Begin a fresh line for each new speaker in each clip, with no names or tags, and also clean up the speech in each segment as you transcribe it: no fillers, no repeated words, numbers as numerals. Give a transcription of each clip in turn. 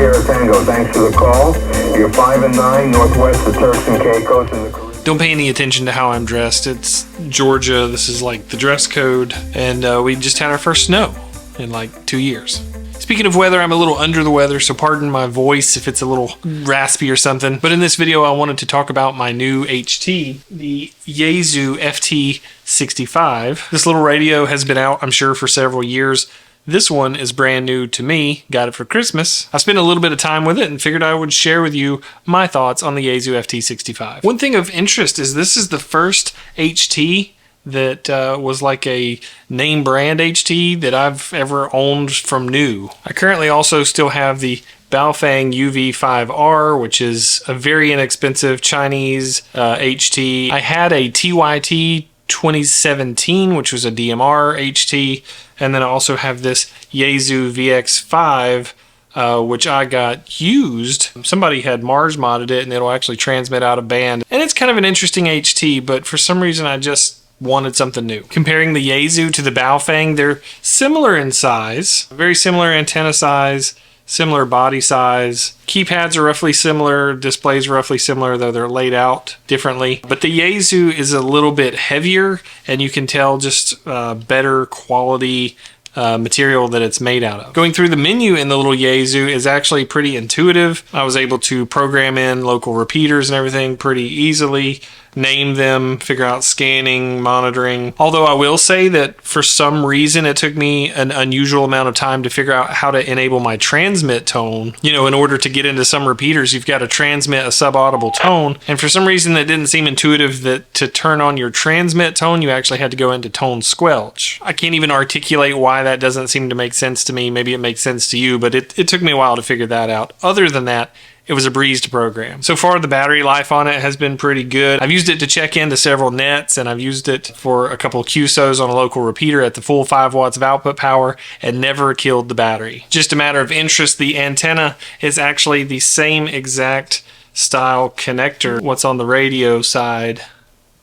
Sierra Tango, thanks for the call. You're 5 and 9 northwest of Turks and Caicos in the Caribbean.
Don't pay any attention to how I'm dressed. It's Georgia. This is like the dress code. And we just had our first snow in like 2 years. Speaking of weather, I'm a little under the weather, so pardon my voice if it's a little raspy or something. But in this video, I wanted to talk about my new HT, the Yaesu FT-65. This little radio has been out, I'm sure, for several years. This one is brand new to me. Got it for Christmas. I spent a little bit of time with it and figured I would share with you my thoughts on the Yaesu FT-65. One thing of interest is this is the first HT that was like a name brand HT that I've ever owned from new. I currently also still have the Baofeng UV5R, which is a very inexpensive Chinese HT. I had a TYT 2017, which was a DMR HT, and then I also have this Yaesu VX5, which I got used. Somebody had Mars modded it, and it'll actually transmit out of band. And it's kind of an interesting HT, but for some reason I just wanted something new. Comparing the Yaesu to the Baofeng, they're similar in size, very similar antenna size, similar body size. Keypads are roughly similar, displays are roughly similar, though they're laid out differently. But the Yaesu is a little bit heavier, and you can tell just better quality material that it's made out of. Going through the menu in the little Yaesu is actually pretty intuitive. I was able to program in local repeaters and everything pretty easily, name them, figure out scanning, monitoring. Although I will say that for some reason it took me an unusual amount of time to figure out how to enable my transmit tone. You know, in order to get into some repeaters, you've got to transmit a subaudible tone. And for some reason it didn't seem intuitive that to turn on your transmit tone, you actually had to go into tone squelch. I can't even articulate why that doesn't seem to make sense to me. Maybe it makes sense to you, but it took me a while to figure that out. Other than that, it was a breeze to program. So far, the battery life on it has been pretty good. I've used it to check into several nets, and I've used it for a couple of QSOs on a local repeater at the full 5 watts of output power, and never killed the battery. Just a matter of interest, the antenna is actually the same exact style connector what's on the radio side.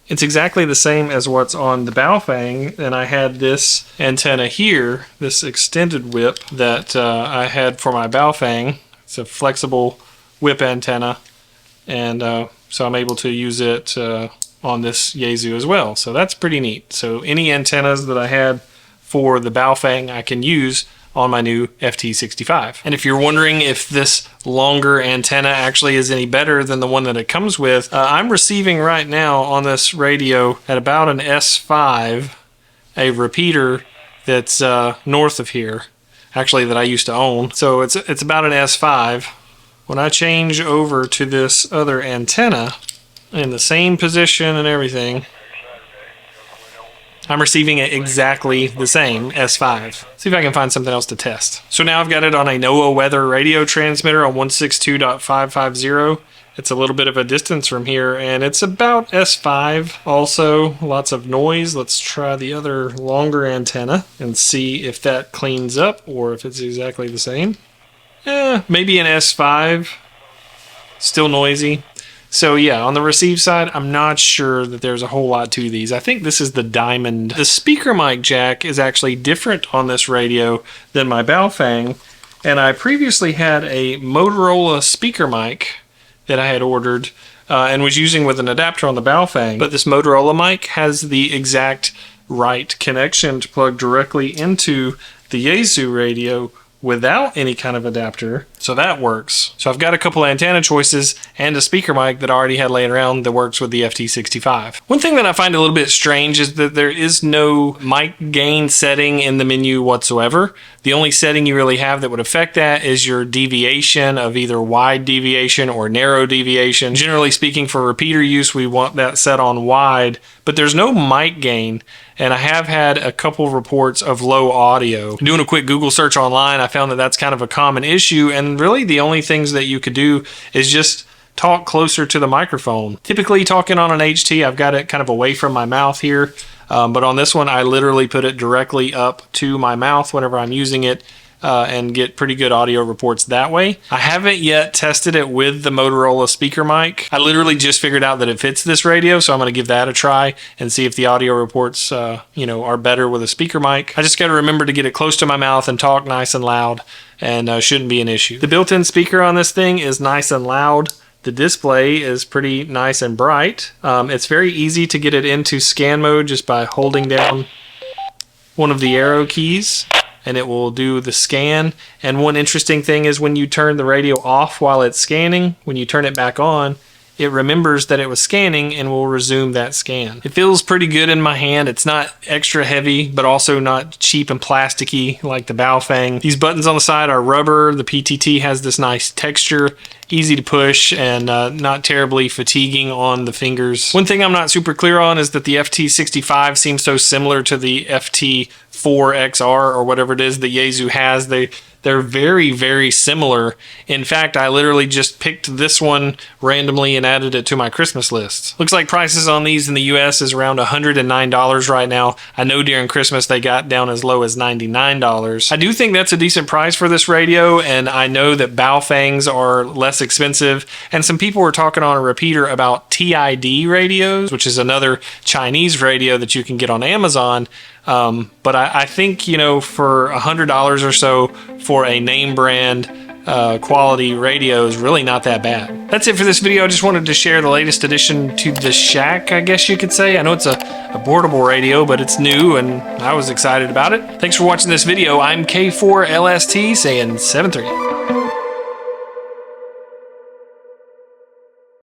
It's exactly the same as what's on the Baofeng, and I had this antenna here, this extended whip that I had for my Baofeng. It's a flexible whip antenna, and so I'm able to use it on this Yaesu as well. So that's pretty neat. So any antennas that I had for the Baofeng I can use on my new FT-65. And if you're wondering if this longer antenna actually is any better than the one that it comes with, I'm receiving right now on this radio at about an S5, a repeater that's north of here, actually, that I used to own. So it's about an S5. When I change over to this other antenna in the same position and everything, I'm receiving it exactly the same, S5. See if I can find something else to test. So now I've got it on a NOAA weather radio transmitter on 162.550. It's a little bit of a distance from here, and it's about S5 also. Lots of noise. Let's try the other longer antenna and see if that cleans up or if it's exactly the same. Maybe an S5. Still noisy. So yeah, on the receive side, I'm not sure that there's a whole lot to these. I think this is the Diamond. The speaker mic jack is actually different on this radio than my Baofeng, and I previously had a Motorola speaker mic that I had ordered and was using with an adapter on the Baofeng, but this Motorola mic has the exact right connection to plug directly into the Yaesu radio without any kind of adapter, so that works. So I've got a couple antenna choices and a speaker mic that I already had laying around that works with the FT-65. One thing that I find a little bit strange is that there is no mic gain setting in the menu whatsoever. The only setting you really have that would affect that is your deviation of either wide deviation or narrow deviation. Generally speaking, for repeater use, we want that set on wide, but there's no mic gain. And I have had a couple reports of low audio. Doing a quick Google search online, I found that that's kind of a common issue, and really the only things that you could do is just talk closer to the microphone. Typically talking on an HT, I've got it kind of away from my mouth here, but on this one I literally put it directly up to my mouth whenever I'm using it, and get pretty good audio reports that way. I haven't yet tested it with the Motorola speaker mic. I literally just figured out that it fits this radio, so I'm going to give that a try and see if the audio reports, are better with a speaker mic. I just got to remember to get it close to my mouth and talk nice and loud, and shouldn't be an issue. The built-in speaker on this thing is nice and loud. The display is pretty nice and bright. It's very easy to get it into scan mode just by holding down one of the arrow keys, and it will do the scan. And one interesting thing is when you turn the radio off while it's scanning, when you turn it back on, it remembers that it was scanning and will resume that scan. It feels pretty good in my hand. It's not extra heavy, but also not cheap and plasticky like the Baofeng. These buttons on the side are rubber. The PTT has this nice texture, easy to push, and not terribly fatiguing on the fingers. One thing I'm not super clear on is that the FT-65 seems so similar to the FT-4XR or whatever it is that Yaesu has. They're very, very similar. In fact, I literally just picked this one randomly and added it to my Christmas list. Looks like prices on these in the US is around $109 right now. I know during Christmas they got down as low as $99. I do think that's a decent price for this radio, and I know that Baofengs are less expensive, and some people were talking on a repeater about TID radios, which is another Chinese radio that you can get on Amazon. But I think, for $100 or so for a name brand quality radio is really not that bad. That's it for this video. I just wanted to share the latest addition to the shack, I guess you could say. I know it's a portable radio, but it's new and I was excited about it. Thanks for watching this video. I'm K4LST saying 7-3.